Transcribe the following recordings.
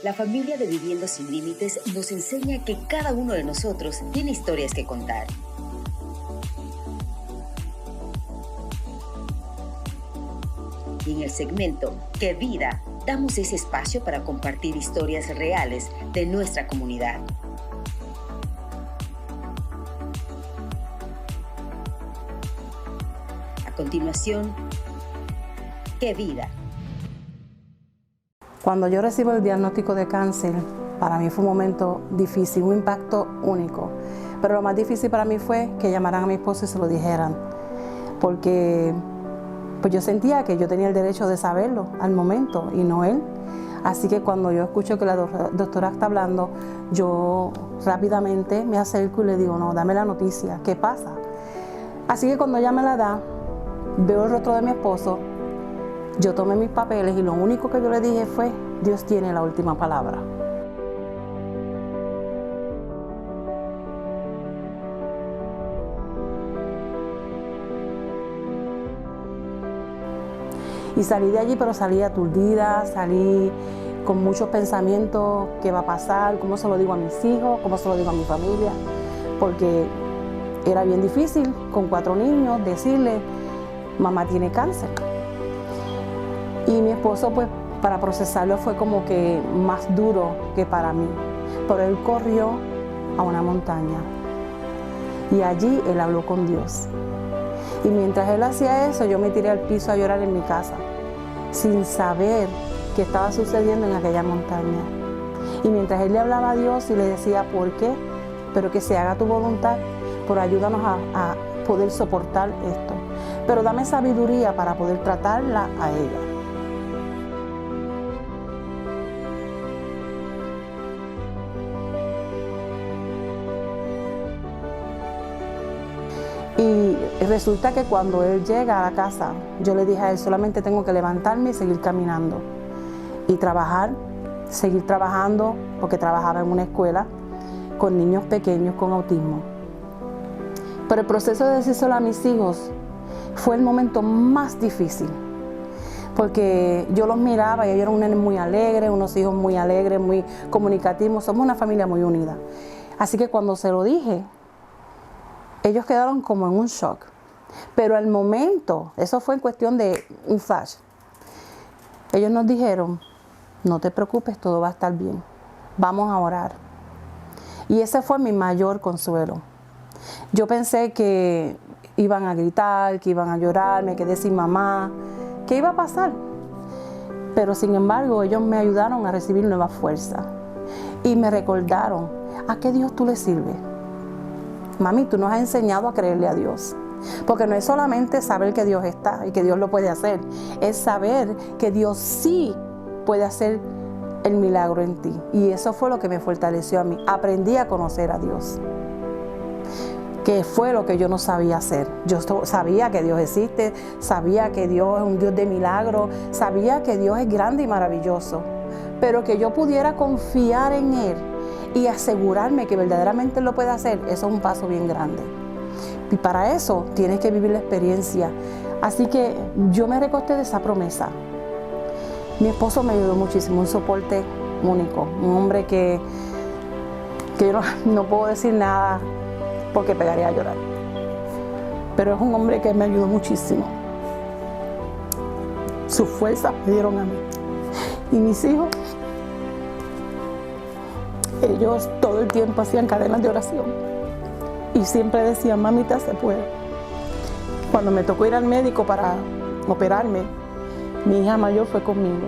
La familia de Viviendo Sin Límites nos enseña que cada uno de nosotros tiene historias que contar. Y en el segmento ¡Qué vida!, damos ese espacio para compartir historias reales de nuestra comunidad. A continuación, ¡Qué vida! Cuando yo recibo el diagnóstico de cáncer, para mí fue un momento difícil, un impacto único. Pero lo más difícil para mí fue que llamaran a mi esposo y se lo dijeran. Porque pues yo sentía que yo tenía el derecho de saberlo al momento y no él. Así que cuando yo escucho que la doctora está hablando, yo rápidamente me acerco y le digo, no, dame la noticia, ¿qué pasa? Así que cuando ella me la da, veo el rostro de mi esposo, yo tomé mis papeles y lo único que yo le dije fue, Dios tiene la última palabra. Y salí de allí, pero salí aturdida, salí con muchos pensamientos, qué va a pasar, cómo se lo digo a mis hijos, cómo se lo digo a mi familia, porque era bien difícil con 4 niños decirle, mamá tiene cáncer. Y mi esposo, pues, para procesarlo fue como que más duro que para mí. Pero él corrió a una montaña y allí él habló con Dios. Y mientras él hacía eso, yo me tiré al piso a llorar en mi casa, sin saber qué estaba sucediendo en aquella montaña. Y mientras él le hablaba a Dios y le decía, ¿por qué? Pero que se haga tu voluntad, pero ayúdanos a poder soportar esto. Pero dame sabiduría para poder tratarla a ella. Y resulta que cuando él llega a la casa, yo le dije a él, solamente tengo que levantarme y seguir caminando. Y trabajar, seguir trabajando, porque trabajaba en una escuela con niños pequeños con autismo. Pero el proceso de decírselo a mis hijos fue el momento más difícil. Porque yo los miraba y ellos eran un nene muy alegre, unos hijos muy alegres, muy comunicativos. Somos una familia muy unida. Así que cuando se lo dije, ellos quedaron como en un shock. Pero al momento, eso fue en cuestión de un flash, ellos nos dijeron, no te preocupes, todo va a estar bien, vamos a orar. Y ese fue mi mayor consuelo. Yo pensé que iban a gritar, que iban a llorar, me quedé sin mamá, ¿qué iba a pasar? Pero sin embargo, ellos me ayudaron a recibir nueva fuerza. Y me recordaron, ¿a qué Dios tú le sirves? Mami, tú nos has enseñado a creerle a Dios. Porque no es solamente saber que Dios está y que Dios lo puede hacer. Es saber que Dios sí puede hacer el milagro en ti. Y eso fue lo que me fortaleció a mí. Aprendí a conocer a Dios. Que fue lo que yo no sabía hacer. Yo sabía que Dios existe, sabía que Dios es un Dios de milagro, sabía que Dios es grande y maravilloso. Pero que yo pudiera confiar en Él y asegurarme que verdaderamente Él lo puede hacer, eso es un paso bien grande. Y para eso tienes que vivir la experiencia. Así que yo me recosté de esa promesa. Mi esposo me ayudó muchísimo, un soporte único, un hombre que yo no puedo decir nada porque pegaría a llorar. Pero es un hombre que me ayudó muchísimo. Sus fuerzas me dieron a mí. Y mis hijos, ellos todo el tiempo hacían cadenas de oración y siempre decían, mamita, se puede. Cuando me tocó ir al médico para operarme, mi hija mayor fue conmigo.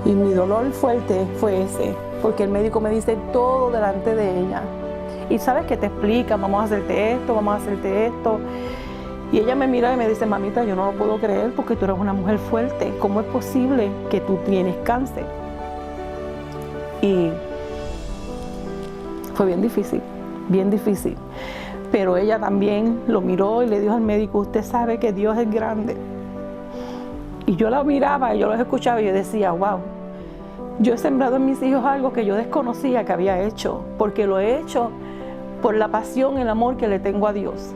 Y mi dolor fuerte fue ese, porque el médico me dice todo delante de ella. Y sabes que te explica, vamos a hacerte esto, vamos a hacerte esto. Y ella me mira y me dice, mamita, yo no lo puedo creer porque tú eres una mujer fuerte. ¿Cómo es posible que tú tienes cáncer? Y fue bien difícil, bien difícil. Pero ella también lo miró y le dijo al médico, usted sabe que Dios es grande. Y yo la miraba y yo los escuchaba y yo decía, wow, yo he sembrado en mis hijos algo que yo desconocía que había hecho, porque lo he hecho por la pasión, el amor que le tengo a Dios.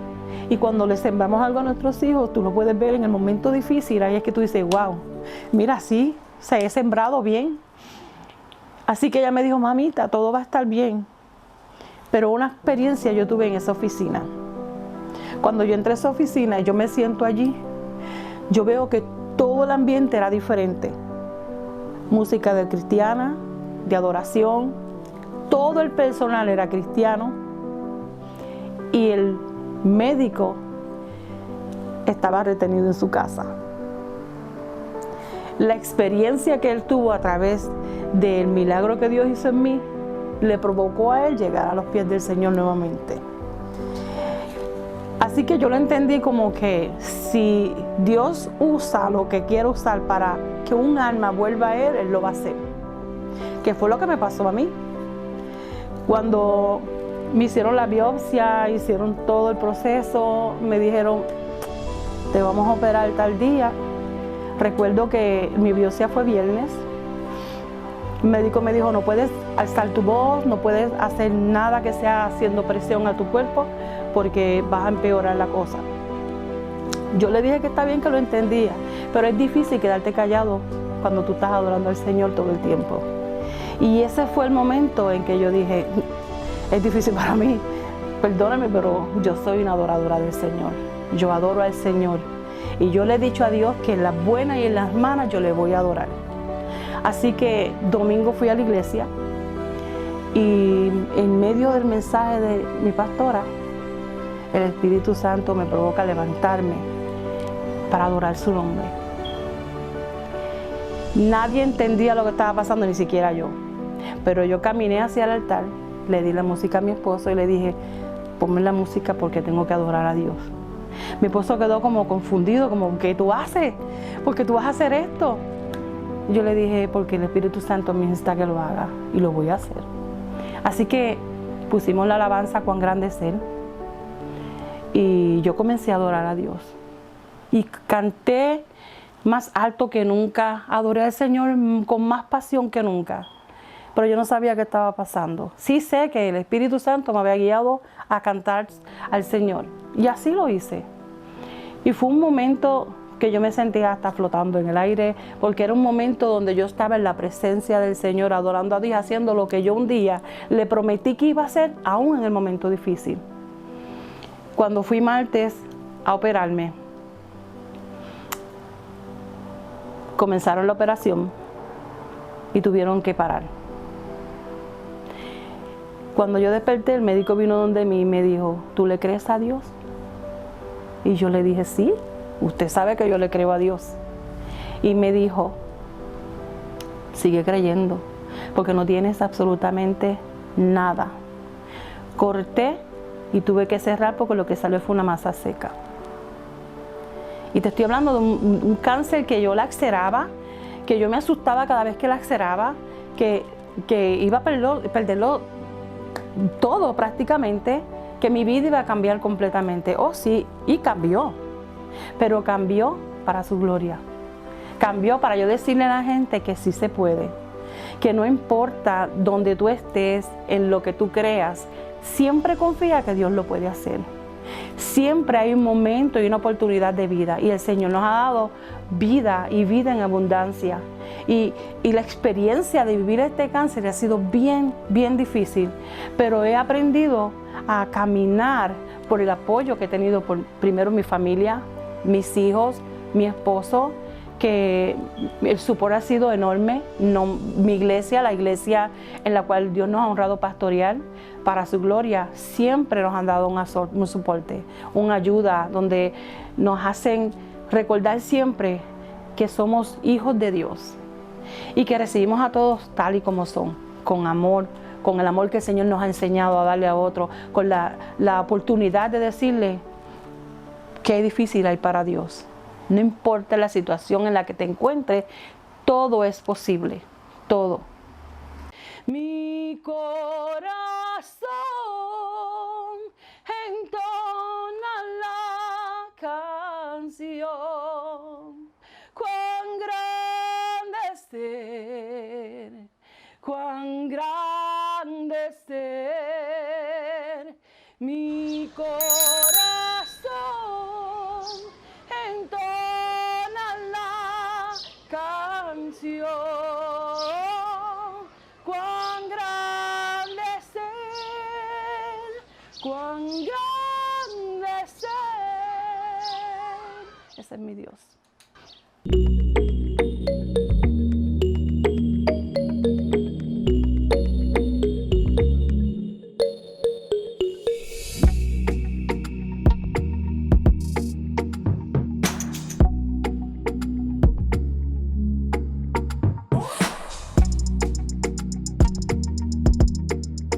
Y cuando le sembramos algo a nuestros hijos, tú lo puedes ver en el momento difícil, ahí es que tú dices, wow, mira, sí, se he sembrado bien. Así que ella me dijo, mamita, todo va a estar bien. Pero una experiencia yo tuve en esa oficina. Cuando yo entré a esa oficina y yo me siento allí, yo veo que todo el ambiente era diferente. Música de cristiana, de adoración, todo el personal era cristiano y el médico estaba retenido en su casa. La experiencia que él tuvo a través del milagro que Dios hizo en mí, le provocó a él llegar a los pies del Señor nuevamente. Así que yo lo entendí como que si Dios usa lo que quiere usar para que un alma vuelva a Él lo va a hacer. Que fue lo que me pasó a mí. Cuando me hicieron la biopsia, hicieron todo el proceso, me dijeron, te vamos a operar tal día. Recuerdo que mi biopsia fue viernes. El médico me dijo, no puedes alzar tu voz, no puedes hacer nada que sea haciendo presión a tu cuerpo porque vas a empeorar la cosa. Yo le dije que está bien, que lo entendía, pero es difícil quedarte callado cuando tú estás adorando al Señor todo el tiempo. Y ese fue el momento en que yo dije, es difícil para mí, perdóname, pero yo soy una adoradora del Señor. Yo adoro al Señor. Y yo le he dicho a Dios que en las buenas y en las malas yo le voy a adorar. Así que domingo fui a la iglesia y en medio del mensaje de mi pastora, el Espíritu Santo me provoca levantarme para adorar su nombre. Nadie entendía lo que estaba pasando, ni siquiera yo. Pero yo caminé hacia el altar, le di la música a mi esposo y le dije, ponme la música porque tengo que adorar a Dios. Mi esposo quedó como confundido, como, ¿qué tú haces? ¿Por qué tú vas a hacer esto? Yo le dije, porque el Espíritu Santo me insta que lo haga y lo voy a hacer. Así que pusimos la alabanza Cuán grande es Él y yo comencé a adorar a Dios. Y canté más alto que nunca, adoré al Señor con más pasión que nunca. Pero yo no sabía qué estaba pasando. Sí sé que el Espíritu Santo me había guiado a cantar al Señor y así lo hice. Y fue un momento que yo me sentía hasta flotando en el aire, porque era un momento donde yo estaba en la presencia del Señor, adorando a Dios, haciendo lo que yo un día le prometí que iba a hacer, aún en el momento difícil. Cuando fui martes a operarme, comenzaron la operación y tuvieron que parar. Cuando yo desperté, el médico vino donde mí y me dijo, ¿tú le crees a Dios? Y yo le dije, sí. Usted sabe que yo le creo a Dios. Y me dijo, sigue creyendo, porque no tienes absolutamente nada. Corté y tuve que cerrar porque lo que salió fue una masa seca. Y te estoy hablando de un cáncer que yo laceraba, que yo me asustaba cada vez que laceraba, que iba a perderlo todo prácticamente, que mi vida iba a cambiar completamente. Oh sí, y cambió. Pero cambió para su gloria. Cambió para yo decirle a la gente que sí se puede. Que no importa donde tú estés, en lo que tú creas, siempre confía que Dios lo puede hacer. Siempre hay un momento y una oportunidad de vida. Y el Señor nos ha dado vida y vida en abundancia. Y la experiencia de vivir este cáncer ha sido bien, bien difícil. Pero he aprendido a caminar por el apoyo que he tenido por primero mi familia, mis hijos, mi esposo, que el support ha sido enorme. Mi iglesia, la iglesia en la cual Dios nos ha honrado pastorear para su gloria, siempre nos han dado un soporte, una ayuda, donde nos hacen recordar siempre que somos hijos de Dios y que recibimos a todos tal y como son, con amor, con el amor que el Señor nos ha enseñado a darle a otro, con la oportunidad de decirle qué difícil hay para Dios. No importa la situación en la que te encuentres, todo es posible, todo. Mi corazón entona la canción, cuán grande es Él, cuán grande es Él, mi corazón entona la canción, cuán ese es mi Dios.